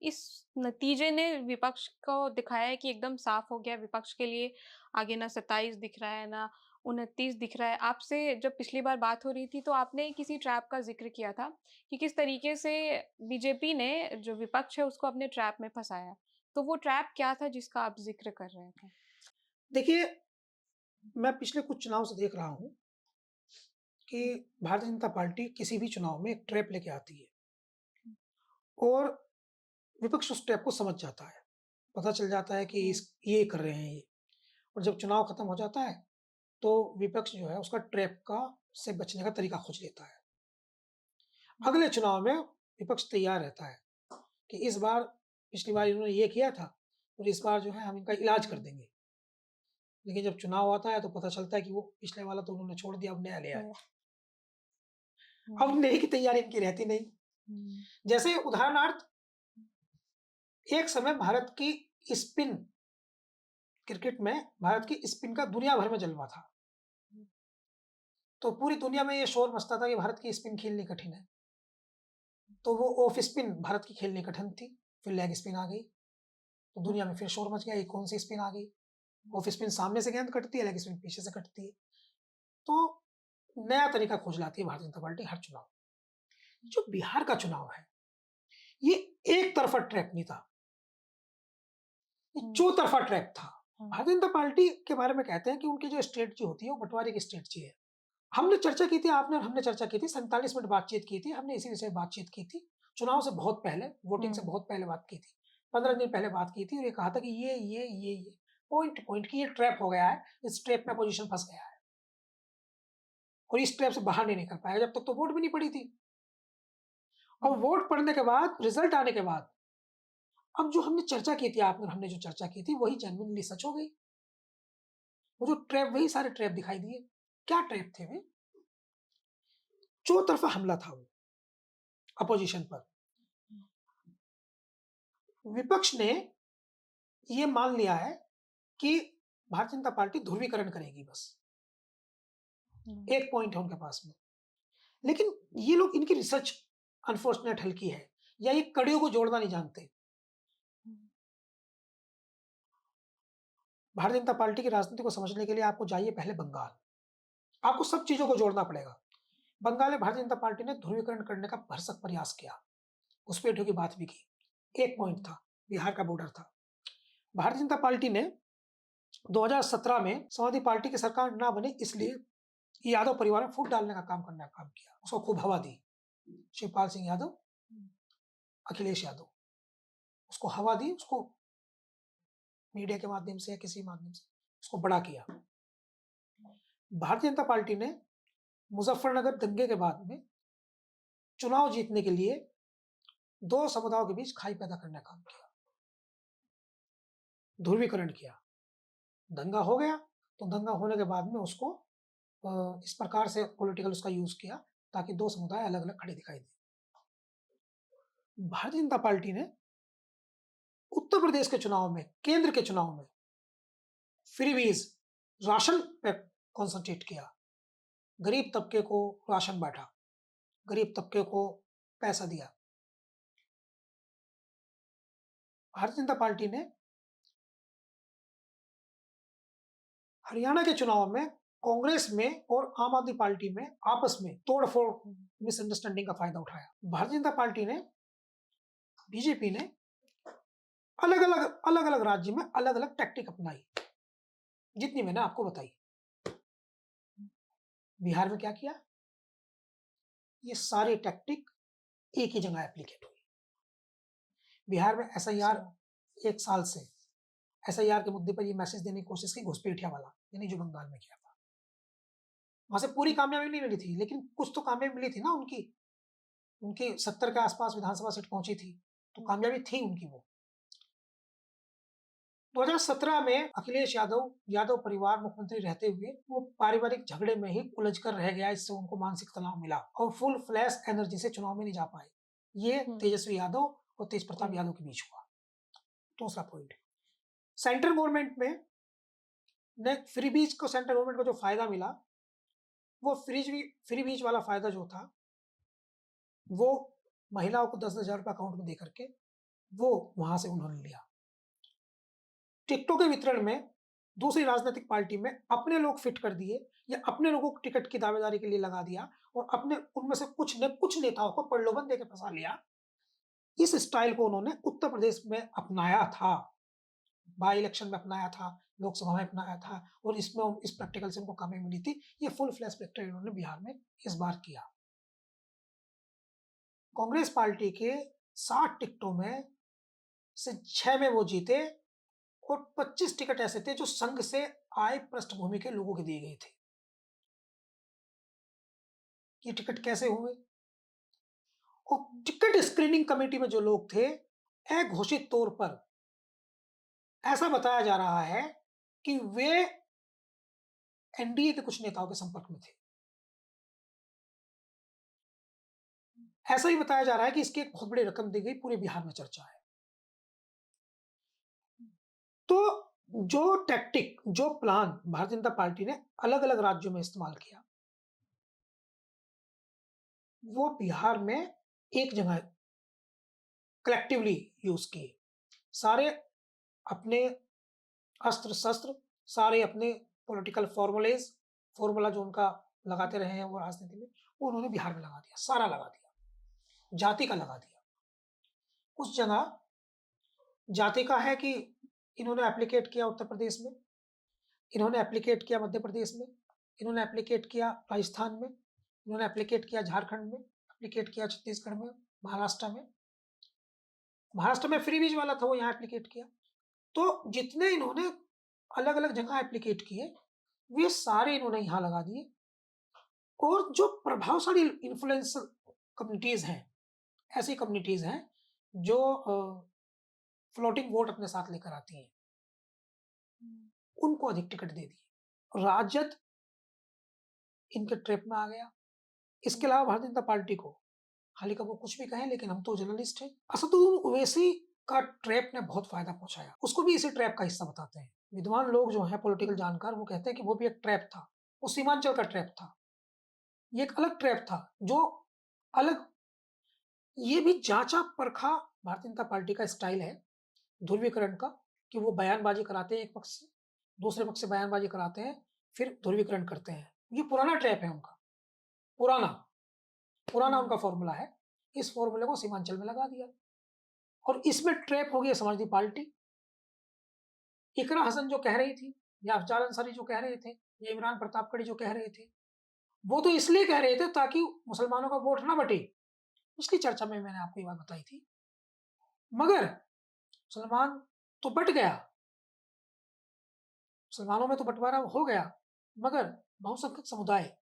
इस नतीजे ने विपक्ष को दिखाया है कि एकदम साफ हो गया है, विपक्ष के लिए आगे ना 27 दिख रहा है, ना 29 दिख रहा है। आपसे जब पिछली बार बात हो रही थी, तो आपने किसी ट्रैप का ज़िक्र किया था कि किस तरीके से बीजेपी ने जो विपक्ष है, उसको अपने ट्रैप में फँसाया। तो वो ट्रैप क्या था जिसका आप ज़िक्र कर रहे थे? देखिए, मैं पिछले कुछ चुनाव से देख रहा हूँ कि हुँ, भारतीय जनता पार्टी किसी भी चुनाव में एक ट्रैप लेके आती है हुँ, और विपक्ष उस ट्रैप को समझ जाता है। पता चल जाता है कि हुँ, इस ये कर रहे हैं ये और जब चुनाव खत्म हो जाता है, तो विपक्ष जो है उसका ट्रैप का से बचने का तरीका खोज लेता है। हुँ, अगले चुनाव में विपक्ष तैयार रहता है कि इस बार पिछली बार इन्होंने ये किया था और इस बार जो है हम इनका इलाज कर देंगे। लेकिन जब चुनाव आता है तो पता चलता है कि वो पिछले वाला तो उन्होंने छोड़ दिया, अब नया ले आए। हुँ, अब हुँ, नए की तैयारी इनकी रहती नहीं। हुँ, जैसे उदाहरणार्थ एक समय भारत की स्पिन क्रिकेट में भारत की स्पिन का दुनिया भर में जलवा था। हुँ, तो पूरी दुनिया में ये शोर मचता था कि भारत की स्पिन खेलनी कठिन है। तो वो ऑफ स्पिन भारत की खेलनी कठिन थी, फिर लेग स्पिन आ गई। तो दुनिया में फिर शोर मच गया, ये कौन-सी स्पिन आ गई? ऑफ स्पिन सामने से गेंद कटती है, लेग स्पिन पीछे से कटती है। तो नया तरीका खोज लाती है भारतीय जनता पार्टी हर चुनाव। जो बिहार का चुनाव है, ये एक तरफ़ा ट्रैप नहीं था, ये हुँ, चौतरफ़ा ट्रैप था। हुँ, भारतीय जनता पार्टी के बारे में कहते हैं कि उनकी जो स्ट्रैटेजी होती है, वो बँटवारे की स्ट्रैटेजी है। हमने चर्चा की थी, आपने और हमने चर्चा की थी, 47 मिनट बातचीत की थी, हमने इसी विषय पे बातचीत की थी। चुनाव से बहुत पहले, वोटिंग से हुँ, बहुत पहले बात की थी। 15 दिन पहले बात की थी और ये कहा था कि ये पॉइंट टू पॉइंट कि ये ट्रैप हो गया है, इस ट्रैप में अपोज़िशन फँस गया है और इस ट्रैप से बाहर नहीं निकल पाएगा, जब तक तो वोट भी नहीं पड़ी थी। और हुँ, वोट पड़ने के बाद, रिज़ल्ट आने के बाद, अब जो हमने चर्चा की थी, आपने और हमने जो चर्चा की थी, वही जेनुइनली सच हो गई। वो जो ट्रैप वही सारे ट्रैप दिखाई दिए। क्या ट्रैप थे वे? चौतरफा हमला था वो, अपोज़िशन पर। विपक्ष ने ये मान लिया है कि भारतीय जनता पार्टी ध्रुवीकरण करेगी बस। हुँ, एक पॉइंट है उनके पास में। लेकिन ये लोग इनकी रिसर्च अनफॉर्चुनेट हल्की है या ये कड़ियों को जोड़ना नहीं जानते। हुँ, भारतीय जनता पार्टी की राजनीति को समझने के लिए आपको जाइए पहले बंगाल। आपको सब चीज़ों को जोड़ना पड़ेगा। बंगाल में भारतीय जनता पार्टी ने ध्रुवीकरण करने का भरसक प्रयास किया। घुसपैठियों की बात भी की। एक पॉइंट हुँ, था, बिहार का बॉर्डर था। भारतीय जनता पार्टी ने 2017 में समाजवादी पार्टी की सरकार ना बने इसलिए यादव परिवार में फूट डालने का काम करने का काम किया। उसको खूब हवा दी। शिवपाल सिंह यादव, हुँ, अखिलेश यादव। उसको हवा दी, उसको मीडिया के माध्यम से या किसी माध्यम से उसको बड़ा किया। भारतीय जनता पार्टी ने मुज़फ्फरनगर दंगे के बाद में चुनाव जीतने के लिए 2 समुदायों के बीच खाई पैदा करने का काम किया, ध्रुवीकरण किया। दंगा हो गया, तो दंगा होने के बाद में उसको इस प्रकार से पॉलिटिकल उसका यूज़ किया ताकि 2 समुदाय अलग-अलग खड़े दिखाई दें। भारतीय जनता पार्टी ने उत्तर प्रदेश के चुनाव में, केंद्र के चुनाव में फ्रीबीज़ राशन पे कॉन्संट्रेट किया। गरीब तबके को राशन बाँटा, गरीब तबके को पैसा दिया। भारतीय जनता पार्टी ने हरियाणा के चुनाव में कांग्रेस में और आम आदमी पार्टी में आपस में तोड़-फोड़ हुँ, मिसअंडरस्टैंडिंग का फ़ायदा उठाया। भारतीय जनता पार्टी ने, बीजेपी ने अलग-अलग राज्य में अलग-अलग टैक्टिक अपनाई, जितनी मैंने आपको बताई। बिहार में क्या किया? ये सारे टैक्टिक एक ही जगह एप्लीकेट हुई। बिहार में अच्छा, एसआईआर 1 साल से एसआईआर के मुद्दे पर ये मैसेज देने की कोशिश की घुसपैठिया वाला, यानी जो बंगाल में किया था। वहाँ से पूरी हुँ, कामयाबी नहीं मिली थी, लेकिन कुछ तो कामयाबी मिली थी ना उनकी। उनकी 70 के आस-पास विधानसभा सीट पहुँची थी, तो हुँ, कामयाबी थी उनकी वो। 2017 में अखिलेश यादव, यादव परिवार मुख्यमंत्री रहते हुए वो पारिवारिक झगड़े में ही उलझ कर रह गया, इससे उनको मानसिक तनाव मिला और फुल फ्लैश एनर्जी से चुनाव में नहीं जा पाए। ये हुँ, तेजस्वी यादव और तेजप्रताप हुँ, यादव के बीच हुआ। दूसरा पॉइंट, सेंट्रल गवर्नमेंट में ने फ्रीबीज को सेंट्रल गवर्नमेंट को जो फ़ायदा मिला, वो फ्रीबीज वाला फ़ायदा जो था, वो महिलाओं को 10,000 रुपए अकाउंट में दे करके वो वहां से उन्होंने लिया। टिकटों के वितरण में दूसरी राजनीतिक पार्टी में अपने लोग फिट कर दिए या अपने लोगों को टिकट की दावेदारी के लिए लगा दिया और अपने उनमें से कुछ नेताओं को प्रलोभन देकर फंसा लिया। इस स्टाइल को उन्होंने उत्तर प्रदेश में अपनाया था, बाई इलेक्शन में अपनाया था, लोकसभा में अपनाया था और इसमें इस प्रैक्टिकल से उनको कामयाबी मिली थी। ये फुल फ्लैश प्रैक्टिकल इन्होंने बिहार में इस बार किया। कांग्रेस पार्टी के 60 टिकटों में से 6 में वो जीते और 25 टिकट ऐसे थे जो संघ से आय पृष्ठभूमि के लोगों को दिए गए थे। ये टिकट कैसे हुए? और टिकट स्क्रीनिंग कमेटी में जो लोग थे, अघोषित तौर पर ऐसा बताया जा रहा है कि वे एनडीए के कुछ नेताओं के संपर्क में थे। ऐसा ही बताया जा रहा है कि इसकी एक बहुत बड़ी रकम दी गई, पूरे बिहार में चर्चा है। तो जो टैक्टिक, जो प्लान भारतीय जनता पार्टी ने अलग-अलग राज्यों में इस्तेमाल किया, वो बिहार में एक जगह कलेक्टिवली यूज किए। सारे अपने अस्त्र-शस्त्र, सारे अपने पॉलिटिकल फॉर्मूला जो उनका लगाते रहे हैं वो राजनीति में, वो उन्होंने बिहार में लगा दिया, सारा लगा दिया, जाति का लगा दिया। उस जगह जाति का है कि इन्होंने एप्लीकेट किया उत्तर प्रदेश में, इन्होंने एप्लीकेट किया मध्य प्रदेश में, इन्होंने एप्लीकेट किया राजस्थान में, इन्होंने एप्लीकेट किया झारखंड में, एप्लीकेट किया छत्तीसगढ़ में, महाराष्ट्र में। महाराष्ट्र में फ्री बीज वाला था, वो यहाँ एप्लीकेट किया। तो जितने इन्होंने अलग-अलग जगह एप्लीकेट किए, वे सारे इन्होंने यहाँ लगा दिए और जो प्रभावशाली इन्फ्लुएंसर कम्युनिटीज़ हैं, ऐसी कम्युनिटीज़ हैं जो फ्लोटिंग वोट अपने साथ लेकर आती हैं, उनको अधिक टिकट दे दिए। राजद इनके ट्रैप में आ गया। इसके अलावा भारतीय जनता पार्टी को, हालाँकि वो कुछ भी कहें लेकिन हम तो जर्नलिस्ट हैं, असदुद्दीन ओवैसी का ट्रैप ने बहुत फ़ायदा पहुँचाया। उसको भी इसी ट्रैप का हिस्सा बताते हैं। विद्वान लोग जो हैं पॉलिटिकल जानकार, वो कहते हैं कि वो भी एक ट्रैप था। वो सीमांचल का ट्रैप था। ये एक अलग ट्रैप था, जो अलग, ये भी जाँचा-परखा भारतीय जनता पार्टी का स्टाइल है, ध्रुवीकरण का, कि वो बयानबाज़ी कराते हैं एक पक्ष से, दूसरे पक्ष से बयानबाज़ी कराते हैं, फिर ध्रुवीकरण करते हैं। ये पुराना ट्रैप है उनका, पुराना, पुराना उनका फ़ॉर्मूला है। इस फ़ॉर्मूले को सीमांचल में लगा दिया और इसमें ट्रैप हो गई समाजवादी पार्टी। इकरा हसन जो कह रही थी या अफ़ज़ल अंसारी जो कह रहे थे या इमरान प्रतापगढ़ी जो कह रहे थे, वो तो इसलिए कह रहे थे ताकि मुसलमानों का वोट ना बटे। पिछली चर्चा में मैंने आपको ये बात बताई थी। मगर मुसलमान तो बँट गया, मुसलमानों में तो बँटवारा हो गया, मगर बहुसंख्यक समुदाय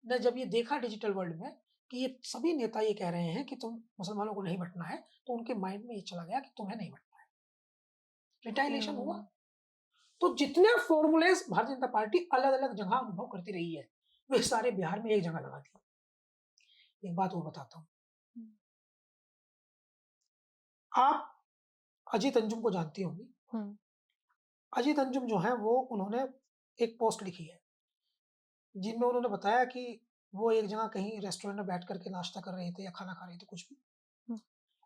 ने जब ये देखा डिजिटल वर्ल्ड में कि ये सभी नेता ये कह रहे हैं कि तुम मुसलमानों को नहीं बँटना है, तो उनके माइंड में ये चला गया कि तुम्हें नहीं बँटना है। रिटायलेशन हुआ। तो जितने फ़ॉर्मूलेज़ भारतीय जनता पार्टी अलग-अलग जगह अनुभव करती रही है, वे सारे बिहार में एक जगह लगा दिए। एक बात और बताता हूँ। आप अजीत अंजुम को जानती होंगी। अजीत अंजुम जो हैं वो उन्होंने एक पोस्ट लिखी है, जिनमें उन्होंने बताया कि वो एक जगह कहीं रेस्टोरेंट में बैठ कर के नाश्ता कर रहे थे या खाना खा रहे थे, कुछ भी।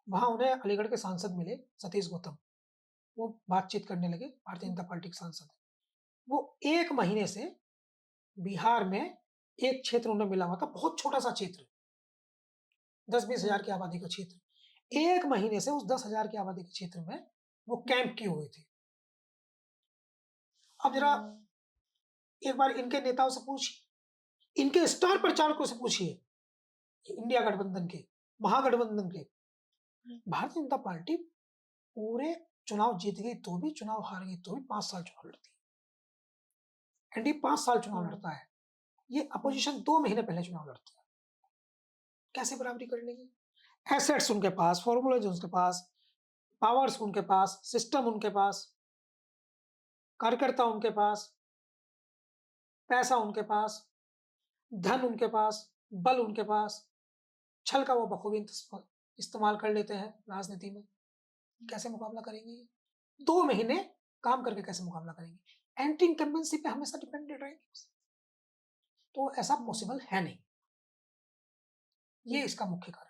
वहाँ उन्हें अलीगढ़ के सांसद मिले, सतीश गौतम। वो बातचीत करने लगे, भारतीय जनता पार्टी के सांसद हैं। वो 1 महीने से बिहार में एक क्षेत्र उन्हें मिला हुआ था, बहुत छोटा-सा क्षेत्र, 10-20 हज़ार की आबादी का क्षेत्र। 1 महीने से उस 10 हज़ार की आबादी के क्षेत्र में वो कैंप किए हुए थे। अब ज़रा एक बार इनके नेताओं से पूछिए, इनके स्टार प्रचारकों से पूछिए, इंडिया गठबंधन के, महागठबंधन के, भारतीय जनता पार्टी पूरे चुनाव जीत गई तो भी, चुनाव हार गई तो भी 5 साल चुनाव लड़ती है। एनडीए 5 साल चुनाव लड़ता है। ये अपोजिशन 2 महीने पहले चुनाव लड़ती है। कैसे बराबरी कर लेंगे? एसेट्स उनके पास, फॉर्मूलाज उनके पास, पावर्स उनके पास, सिस्टम उनके पास, कार्यकर्ता उनके पास, पैसा उनके पास, धन उनके पास, बल उनके पास, छल का वो बखूबी इस्तेमाल कर लेते हैं राजनीति में। कैसे मुकाबला करेंगे ये? 2 महीने काम करके कैसे मुकाबला करेंगे? एंटी इनकम्बेंसी पे हमेशा डिपेंडेंट रहेंगे। तो ऐसा पॉसिबल है नहीं। ये इसका मुख्य कारण है।